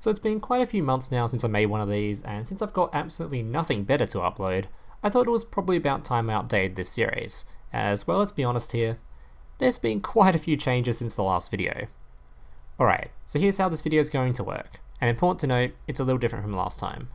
So it's been quite a few months now since I made one of these, and since I've got absolutely nothing better to upload, I thought it was probably about time I updated this series, as well, let's be honest here, there's been quite a few changes since the last video. Alright, so here's how this video is going to work, and important to note, it's a little different from last time.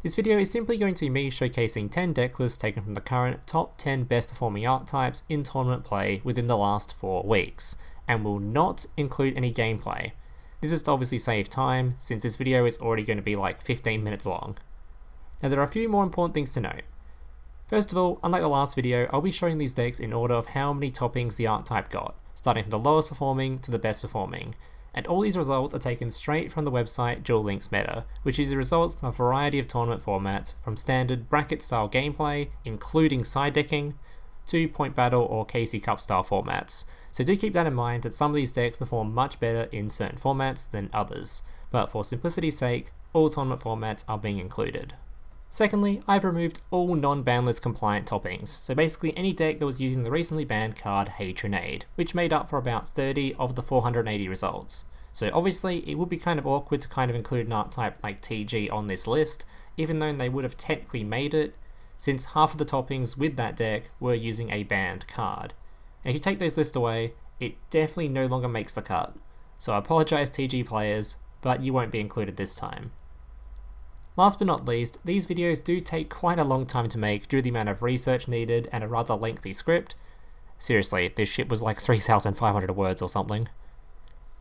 This video is simply going to be me showcasing 10 deck lists taken from the current top 10 best performing archetypes in tournament play within the last 4 weeks, and will not include any gameplay. This is to obviously save time, since this video is already going to be like 15 minutes long. Now there are a few more important things to note. First of all, unlike the last video, I'll be showing these decks in order of how many toppings the archetype got, starting from the lowest performing to the best performing, and all these results are taken straight from the website Duel Meta, which is the results from a variety of tournament formats, from standard bracket style gameplay, including side decking, to point battle or KC Cup style formats. So do keep that in mind that some of these decks perform much better in certain formats than others, but for simplicity's sake, all tournament formats are being included. Secondly, I've removed all non-ban list compliant toppings, so basically any deck that was using the recently banned card Hatronade, which made up for about 30 of the 480 results. So obviously it would be kind of awkward to kind of include an archetype like TG on this list, even though they would have technically made it, since half of the toppings with that deck were using a banned card. And if you take those lists away, it definitely no longer makes the cut. So I apologise TG players, but you won't be included this time. Last but not least, these videos do take quite a long time to make due to the amount of research needed and a rather lengthy script. Seriously, this shit was like 3,500 words or something.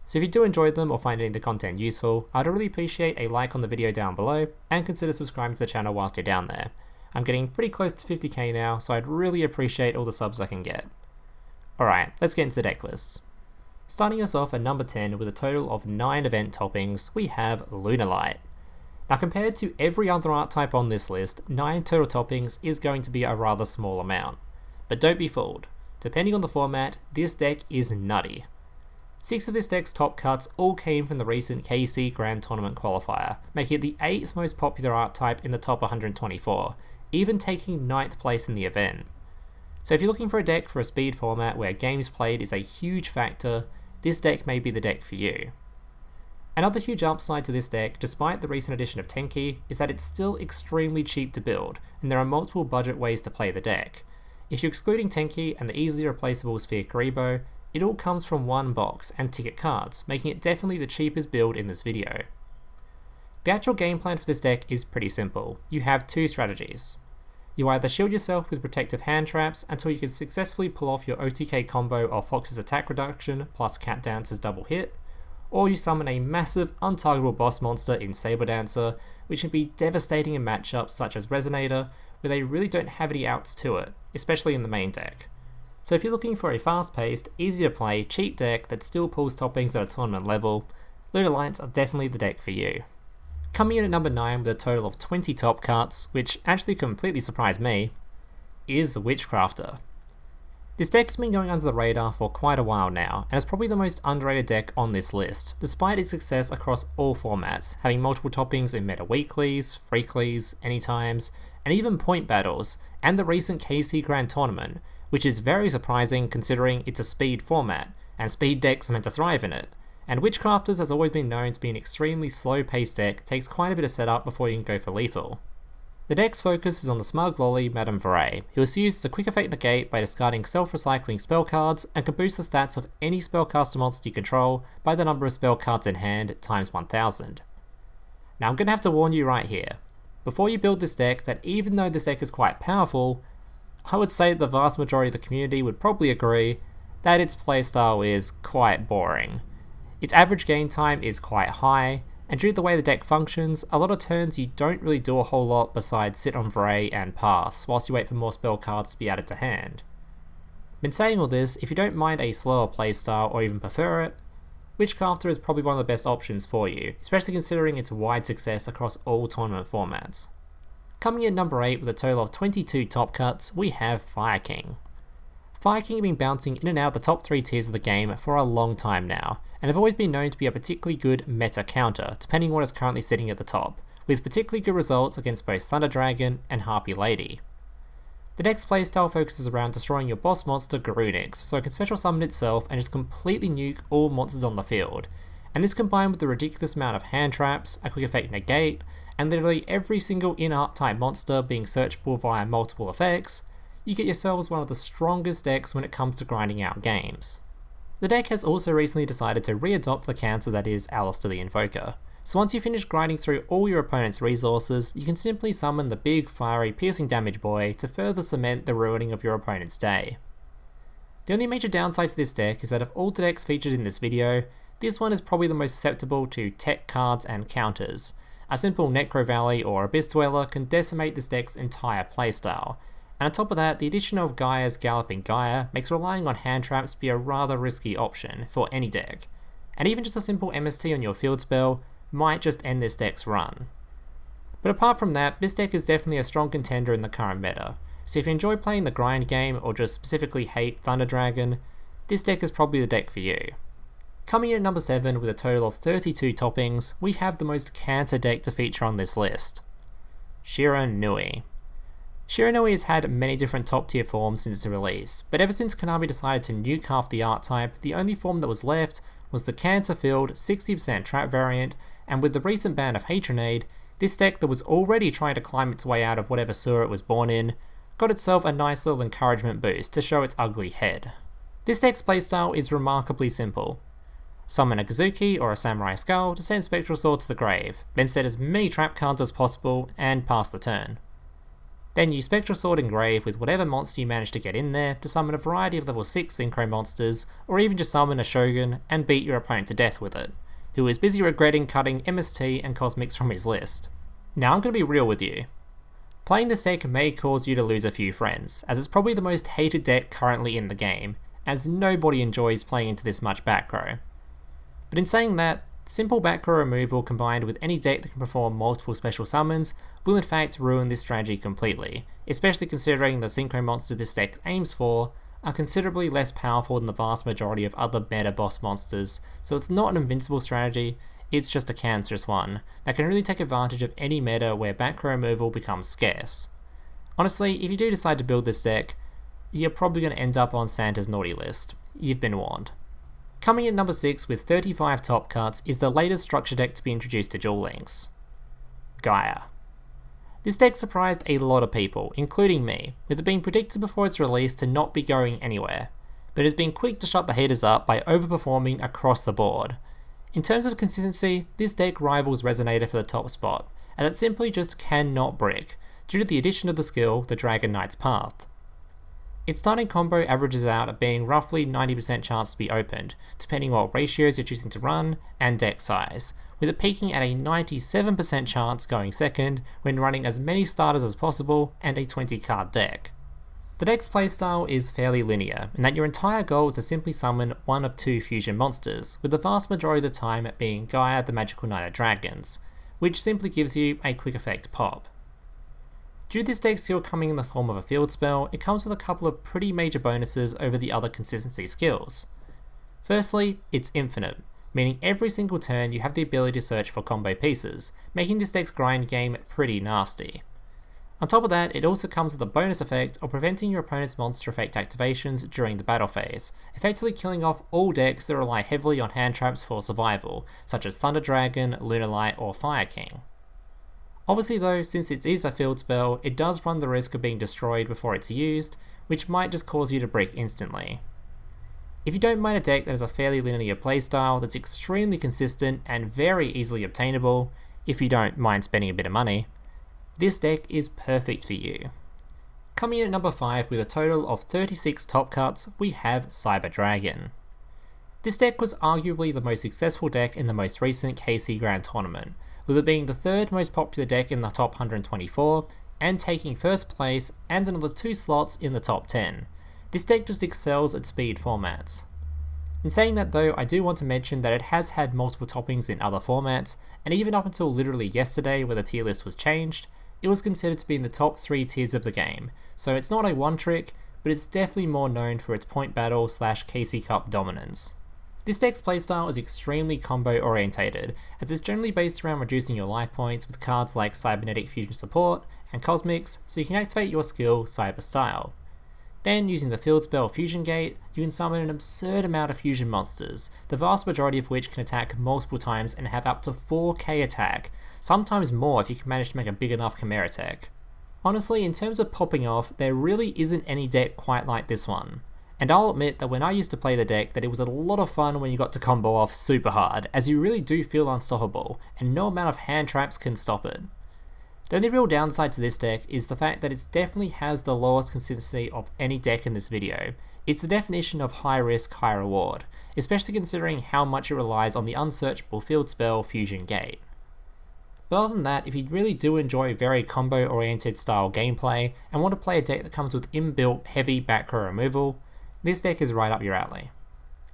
So if you do enjoy them or find any of the content useful, I'd really appreciate a like on the video down below, and consider subscribing to the channel whilst you're down there. I'm getting pretty close to 50k now, so I'd really appreciate all the subs I can get. Alright, let's get into the deck lists. Starting us off at number 10 with a total of 9 event toppings, we have Lunalight. Now compared to every other archetype on this list, 9 total toppings is going to be a rather small amount. But don't be fooled, depending on the format, this deck is nutty. 6 of this deck's top cuts all came from the recent KC Grand Tournament qualifier, making it the 8th most popular archetype in the top 124, even taking 9th place in the event. So if you're looking for a deck for a speed format where games played is a huge factor, this deck may be the deck for you. Another huge upside to this deck, despite the recent addition of Tenki, is that it's still extremely cheap to build, and there are multiple budget ways to play the deck. If you're excluding Tenki and the easily replaceable Sphere Kuriboh, it all comes from one box and ticket cards, making it definitely the cheapest build in this video. The actual game plan for this deck is pretty simple. You have 2 strategies. You either shield yourself with protective hand traps until you can successfully pull off your OTK combo of Fox's attack reduction plus Cat Dancer's double hit, or you summon a massive untargetable boss monster in Sabre Dancer, which can be devastating in matchups such as Resonator, where they really don't have any outs to it, especially in the main deck. So if you're looking for a fast-paced, easy to play, cheap deck that still pulls toppings at a tournament level, Lunalights are definitely the deck for you. Coming in at number 9 with a total of 20 top cuts, which actually completely surprised me, is Witchcrafter. This deck has been going under the radar for quite a while now, and is probably the most underrated deck on this list, despite its success across all formats, having multiple toppings in meta weeklies, freaklies, anytimes, and even point battles, and the recent KC Grand Tournament, which is very surprising considering it's a speed format, and speed decks are meant to thrive in it. And Witchcrafters has always been known to be an extremely slow paced deck, takes quite a bit of setup before you can go for lethal. The deck's focus is on the smug lolly Madame Verre, who is used as a quick effect negate by discarding self-recycling spell cards, and can boost the stats of any spellcaster monster you control by the number of spell cards in hand times 1000. Now I'm going to have to warn you right here, before you build this deck, that even though this deck is quite powerful, I would say the vast majority of the community would probably agree that its playstyle is quite boring. Its average game time is quite high, and due to the way the deck functions, a lot of turns you don't really do a whole lot besides sit on Verre and pass, whilst you wait for more spell cards to be added to hand. In saying all this, if you don't mind a slower playstyle or even prefer it, Witchcrafter is probably one of the best options for you, especially considering its wide success across all tournament formats. Coming in number 8 with a total of 22 top cuts, we have Fire King. Fire King have been bouncing in and out the top 3 tiers of the game for a long time now, and have always been known to be a particularly good meta counter, depending on what is currently sitting at the top, with particularly good results against both Thunder Dragon and Harpy Lady. The deck's playstyle focuses around destroying your boss monster Garunix, so it can special summon itself and just completely nuke all monsters on the field, and this combined with the ridiculous amount of hand traps, a quick effect negate, and literally every single in-archetype monster being searchable via multiple effects, you get yourselves one of the strongest decks when it comes to grinding out games. The deck has also recently decided to re-adopt the counter that is Aleister the Invoker. So once you finish grinding through all your opponent's resources, you can simply summon the big, fiery, piercing damage boy to further cement the ruining of your opponent's day. The only major downside to this deck is that of all the decks featured in this video, this one is probably the most susceptible to tech cards and counters. A simple Necro Valley or Abyss Dweller can decimate this deck's entire playstyle, and on top of that, the addition of Gaia's Galloping Gaia makes relying on hand traps be a rather risky option for any deck, and even just a simple MST on your field spell might just end this deck's run. But apart from that, this deck is definitely a strong contender in the current meta, so if you enjoy playing the grind game or just specifically hate Thunder Dragon, this deck is probably the deck for you. Coming in at number 7 with a total of 32 toppings, we have the most cancer deck to feature on this list, Shiranui. Shiranui has had many different top tier forms since its release, but ever since Konami decided to nuke half the archetype, the only form that was left was the cancer-filled 60% trap variant, and with the recent ban of Hatronade, this deck that was already trying to climb its way out of whatever sewer it was born in, got itself a nice little encouragement boost to show its ugly head. This deck's playstyle is remarkably simple. Summon a Kazuki or a Samurai Skull to send Spectral Sword to the grave, then set as many trap cards as possible and pass the turn. Then use Spectral Sword Engrave with whatever monster you manage to get in there to summon a variety of level 6 synchro monsters, or even just summon a Shogun and beat your opponent to death with it, who is busy regretting cutting MST and Cosmics from his list. Now I'm going to be real with you. Playing this deck may cause you to lose a few friends, as it's probably the most hated deck currently in the game, as nobody enjoys playing into this much back row. But in saying that, simple back row removal combined with any deck that can perform multiple special summons will in fact ruin this strategy completely, especially considering the synchro monsters this deck aims for are considerably less powerful than the vast majority of other meta boss monsters, so it's not an invincible strategy, it's just a cancerous one that can really take advantage of any meta where back row removal becomes scarce. Honestly, if you do decide to build this deck, you're probably going to end up on Santa's naughty list. You've been warned. Coming in number 6 with 35 top cuts is the latest structure deck to be introduced to Duel Links, Gaia. This deck surprised a lot of people, including me, with it being predicted before its release to not be going anywhere, but has been quick to shut the haters up by overperforming across the board. In terms of consistency, this deck rivals Resonator for the top spot, as it simply just cannot brick, due to the addition of the skill, the Dragon Knight's Path. Its starting combo averages out at being roughly 90% chance to be opened, depending on what ratios you're choosing to run and deck size, with it peaking at a 97% chance going second when running as many starters as possible and a 20 card deck. The deck's playstyle is fairly linear, in that your entire goal is to simply summon one of two fusion monsters, with the vast majority of the time it being Gaia the Magical Knight of Dragons, which simply gives you a quick effect pop. Due to this deck skill coming in the form of a field spell, it comes with a couple of pretty major bonuses over the other consistency skills. Firstly, it's infinite, meaning every single turn you have the ability to search for combo pieces, making this deck's grind game pretty nasty. On top of that, it also comes with a bonus effect of preventing your opponent's monster effect activations during the battle phase, effectively killing off all decks that rely heavily on hand traps for survival, such as Thunder Dragon, Lunalight, or Fire King. Obviously though, since it is a field spell, it does run the risk of being destroyed before it's used, which might just cause you to brick instantly. If you don't mind a deck that has a fairly linear playstyle that's extremely consistent and very easily obtainable, if you don't mind spending a bit of money, this deck is perfect for you. Coming in at number 5 with a total of 36 top cuts, we have Sabre Dragon. This deck was arguably the most successful deck in the most recent KC Grand Tournament, with it being the third most popular deck in the top 124, and taking first place and another 2 slots in the top 10. This deck just excels at speed formats. In saying that though, I do want to mention that it has had multiple toppings in other formats, and even up until literally yesterday where the tier list was changed, it was considered to be in the top 3 tiers of the game, so it's not a one trick, but it's definitely more known for its point battle / KC Cup dominance. This deck's playstyle is extremely combo orientated, as it's generally based around reducing your life points with cards like Cybernetic Fusion Support and Cosmics, so you can activate your skill Cyber Style. Then, using the field spell Fusion Gate, you can summon an absurd amount of fusion monsters, the vast majority of which can attack multiple times and have up to 4k attack, sometimes more if you can manage to make a big enough Chimera tech. Honestly, in terms of popping off, there really isn't any deck quite like this one. And I'll admit that when I used to play the deck, that it was a lot of fun when you got to combo off super hard, as you really do feel unstoppable, and no amount of hand traps can stop it. The only real downside to this deck is the fact that it definitely has the lowest consistency of any deck in this video. It's the definition of high risk, high reward, especially considering how much it relies on the unsearchable field spell Fusion Gate. But other than that, if you really do enjoy very combo oriented style gameplay and want to play a deck that comes with inbuilt heavy back row removal, this deck is right up your alley.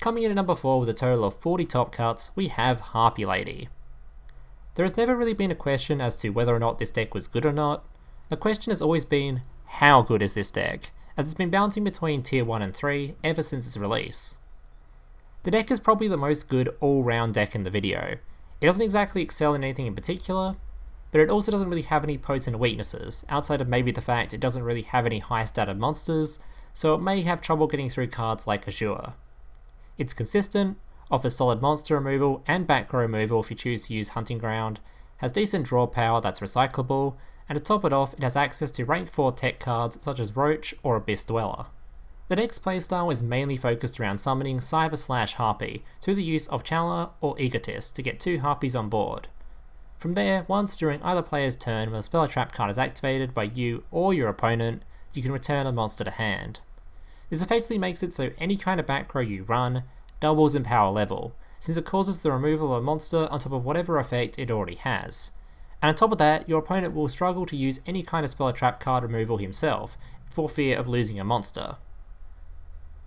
Coming in at number 4 with a total of 40 top cuts, we have Harpy Lady. There has never really been a question as to whether or not this deck was good or not. The question has always been, how good is this deck, as it's been bouncing between tier 1 and 3 ever since its release. The deck is probably the most good all-round deck in the video. It doesn't exactly excel in anything in particular, but it also doesn't really have any potent weaknesses, outside of maybe the fact it doesn't really have any high stated monsters, so it may have trouble getting through cards like Azure. It's consistent, offers solid monster removal and back row removal if you choose to use Hunting Ground, has decent draw power that's recyclable, and to top it off, it has access to rank 4 tech cards such as Roach or Abyss Dweller. The deck's playstyle is mainly focused around summoning Cyber/Harpy through the use of Channeler or Egotist to get 2 Harpies on board. From there, once during either player's turn when a spell or trap card is activated by you or your opponent, you can return a monster to hand. This effectively makes it so any kind of back row you run doubles in power level, since it causes the removal of a monster on top of whatever effect it already has. And on top of that, your opponent will struggle to use any kind of spell or trap card removal himself, for fear of losing a monster.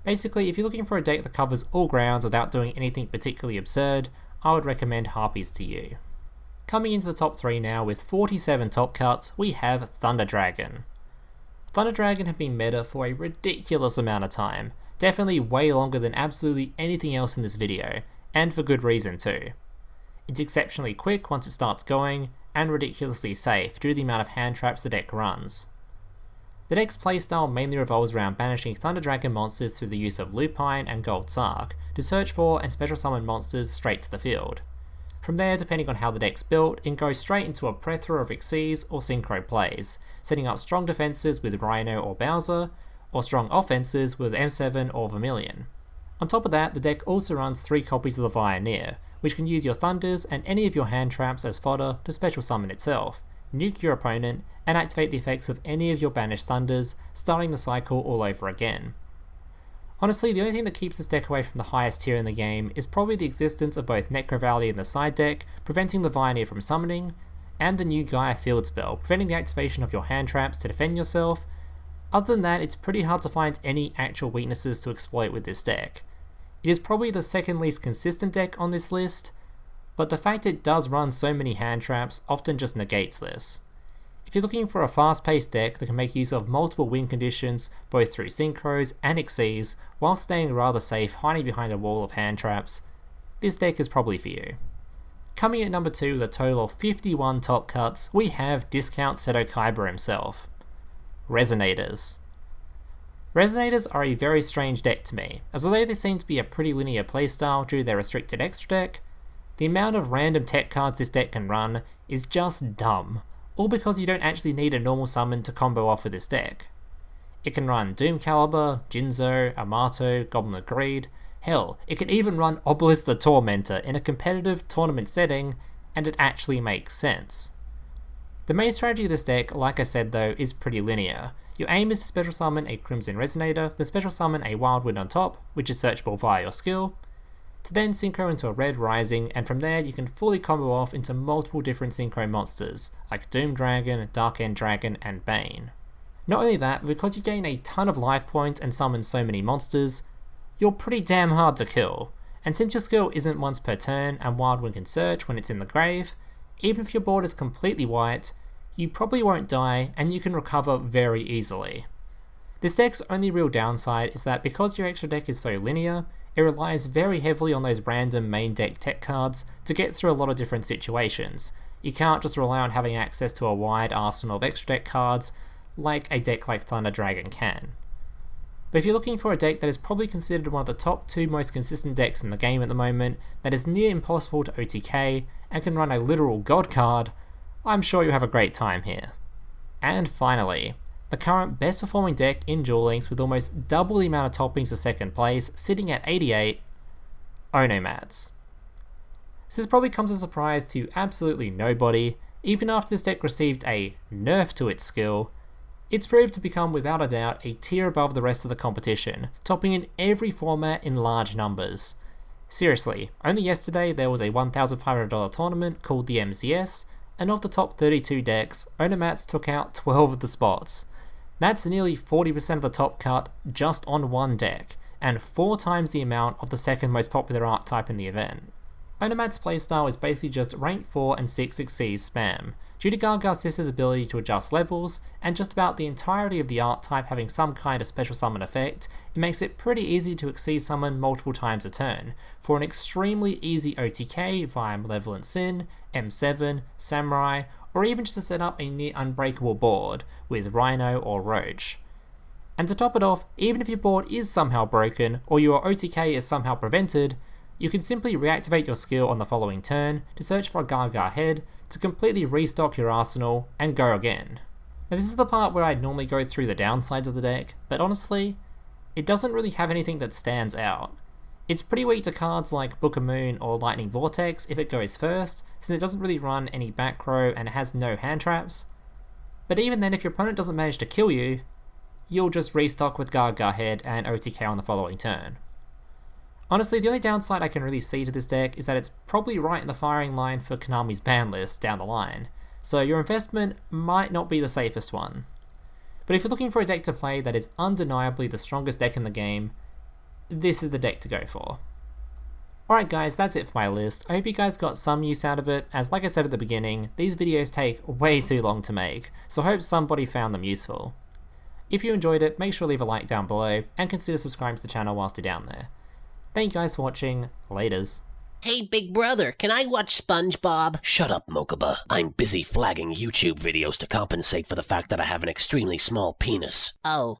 Basically, if you're looking for a deck that covers all grounds without doing anything particularly absurd, I would recommend Harpies to you. Coming into the top 3 now with 47 top cuts, we have Thunder Dragon. Thunder Dragon have been meta for a ridiculous amount of time, definitely way longer than absolutely anything else in this video, and for good reason too. It's exceptionally quick once it starts going, and ridiculously safe due to the amount of hand traps the deck runs. The deck's playstyle mainly revolves around banishing Thunder Dragon monsters through the use of Lupine and Gold Sark to search for and special summon monsters straight to the field. From there, depending on how the deck's built, it can go straight into a plethora of Xyz or Synchro plays, setting up strong defenses with Rhino or Bowser, or strong offenses with M7 or Vermilion. On top of that, the deck also runs 3 copies of the Pioneer, which can use your Thunders and any of your hand traps as fodder to special summon itself, nuke your opponent, and activate the effects of any of your banished Thunders, starting the cycle all over again. Honestly, the only thing that keeps this deck away from the highest tier in the game is probably the existence of both Necro Valley in the side deck, preventing the Pioneer from summoning, and the new Gaia field spell, preventing the activation of your hand traps to defend yourself. Other than that, it's pretty hard to find any actual weaknesses to exploit with this deck. It is probably the second least consistent deck on this list, but the fact it does run so many hand traps often just negates this. If you're looking for a fast-paced deck that can make use of multiple win conditions both through Synchros and Xyz while staying rather safe hiding behind a wall of hand traps, this deck is probably for you. Coming at number 2 with a total of 51 top cuts, we have Discount Seto Kaiba himself. Resonators. Resonators are a very strange deck to me, as although they seem to be a pretty linear playstyle due to their restricted extra deck, the amount of random tech cards this deck can run is just dumb, all because you don't actually need a normal summon to combo off with this deck. It can run Doom Caliber, Jinzo, Amato, Goblin of Greed, hell, it can even run Obelisk the Tormentor in a competitive tournament setting, and it actually makes sense. The main strategy of this deck, like I said though, is pretty linear. Your aim is to special summon a Crimson Resonator, then special summon a Wild Wind on top, which is searchable via your skill, to then synchro into a Red Rising, and from there you can fully combo off into multiple different synchro monsters, like Doom Dragon, Dark End Dragon, and Bane. Not only that, but because you gain a ton of life points and summon so many monsters, you're pretty damn hard to kill, and since your skill isn't once per turn and Wild Wind can search when it's in the grave, even if your board is completely wiped, you probably won't die and you can recover very easily. This deck's only real downside is that because your extra deck is so linear, it relies very heavily on those random main deck tech cards to get through a lot of different situations. You can't just rely on having access to a wide arsenal of extra deck cards like a deck like Thunder Dragon can. But if you're looking for a deck that is probably considered one of the top 2 most consistent decks in the game at the moment, that is near impossible to OTK, and can run a literal god card, I'm sure you'll have a great time here. And finally, the current best performing deck in Duel Links with almost double the amount of toppings to second place, sitting at 88, Onomats. This probably comes as a surprise to absolutely nobody. Even after this deck received a nerf to its skill, it's proved to become without a doubt a tier above the rest of the competition, topping in every format in large numbers. Seriously, only yesterday there was a $1,500 tournament called the MCS, and of the top 32 decks, Onomats took out 12 of the spots. That's nearly 40% of the top cut just on one deck, and 4 times the amount of the second most popular archetype in the event. Onomat's playstyle is basically just rank 4 and 6 exceeds spam, due to Gargant's ability to adjust levels, and just about the entirety of the archetype having some kind of special summon effect. It makes it pretty easy to exceed summon multiple times a turn, for an extremely easy OTK via Malevolent Sin, M7, Samurai, or even just to set up a near unbreakable board with Rhino or Roach. And to top it off, even if your board is somehow broken, or your OTK is somehow prevented, you can simply reactivate your skill on the following turn to search for a Gargar head to completely restock your arsenal and go again. Now this is the part where I'd normally go through the downsides of the deck, but honestly, it doesn't really have anything that stands out. It's pretty weak to cards like Book of Moon or Lightning Vortex if it goes first, since it doesn't really run any back row and it has no hand traps. But even then, if your opponent doesn't manage to kill you, you'll just restock with Gargar head and OTK on the following turn. Honestly, the only downside I can really see to this deck is that it's probably right in the firing line for Konami's ban list down the line, so your investment might not be the safest one. But if you're looking for a deck to play that is undeniably the strongest deck in the game, this is the deck to go for. Alright guys, that's it for my list. I hope you guys got some use out of it, as like I said at the beginning, these videos take way too long to make, so I hope somebody found them useful. If you enjoyed it, make sure to leave a like down below, and consider subscribing to the channel whilst you're down there. Thank you guys for watching, laters. Hey big brother, can I watch SpongeBob? Shut up, Mokuba. I'm busy flagging YouTube videos to compensate for the fact that I have an extremely small penis. Oh.